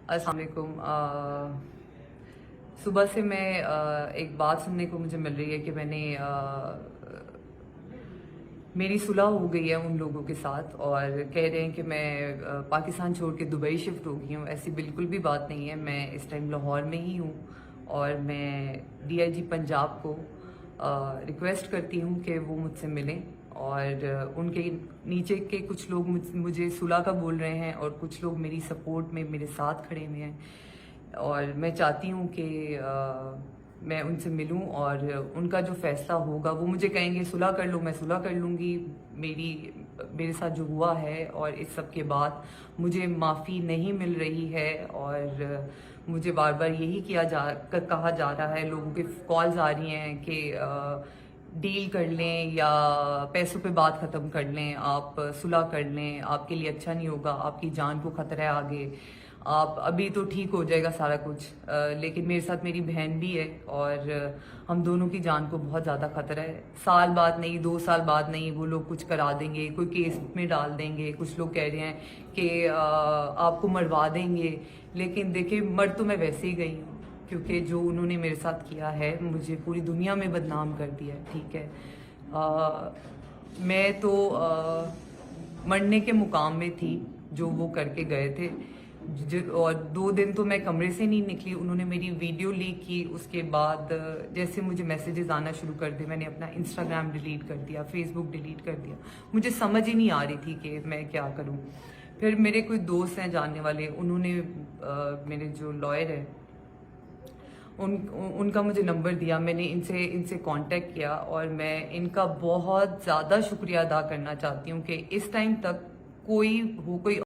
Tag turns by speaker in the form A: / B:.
A: अस्सलाम वालेकुम। सुबह से मैं एक बात सुनने को मुझे मिल रही है कि मेरी सुलह हो गई है उन लोगों के साथ, और कह रहे हैं कि मैं पाकिस्तान छोड़ के दुबई शिफ्ट हो गई हूँ। ऐसी बिल्कुल भी बात नहीं है। मैं इस टाइम लाहौर में ही हूँ और मैं डीआईजी पंजाब को रिक्वेस्ट करती हूँ कि वो मुझसे मिलें। और उनके नीचे के कुछ लोग मुझे सुलह का बोल रहे हैं और कुछ लोग मेरी सपोर्ट में मेरे साथ खड़े हुए हैं, और मैं चाहती हूँ कि मैं उनसे मिलूं और उनका जो फैसला होगा वो मुझे कहेंगे सुलह कर लो, मैं सुलह कर लूँगी। मेरे साथ जो हुआ है और इस सब के बाद मुझे माफ़ी नहीं मिल रही है, और मुझे बार बार यही कहा जा रहा है, लोगों के कॉल्स आ रही हैं कि डील कर लें या पैसों पे बात ख़त्म कर लें, आप सुलह कर लें, आपके लिए अच्छा नहीं होगा, आपकी जान को ख़तरा है आगे, आप अभी तो ठीक हो जाएगा सारा कुछ। लेकिन मेरे साथ मेरी बहन भी है और हम दोनों की जान को बहुत ज़्यादा ख़तरा है। साल बाद नहीं, 2 साल बाद नहीं, वो लोग कुछ करा देंगे, कोई केस में डाल देंगे। कुछ लोग कह रहे हैं कि आपको मरवा देंगे, लेकिन देखिए मर तो मैं वैसे ही गई हूँ, क्योंकि जो उन्होंने मेरे साथ किया है, मुझे पूरी दुनिया में बदनाम कर दिया है। ठीक है, मैं तो मरने के मुकाम में थी जो वो करके गए थे। और 2 दिन तो मैं कमरे से नहीं निकली। उन्होंने मेरी वीडियो लीक की, उसके बाद जैसे मुझे मैसेजेस आना शुरू कर दिए, मैंने अपना इंस्टाग्राम डिलीट कर दिया, फेसबुक डिलीट कर दिया। मुझे समझ ही नहीं आ रही थी कि मैं क्या करूं। फिर मेरे कोई दोस्त हैं जानने वाले, उन्होंने मेरे जो लॉयर है उनका मुझे नंबर दिया। मैंने इनसे कांटेक्ट किया, और मैं इनका बहुत ज़्यादा शुक्रिया अदा करना चाहती हूँ कि इस टाइम तक कोई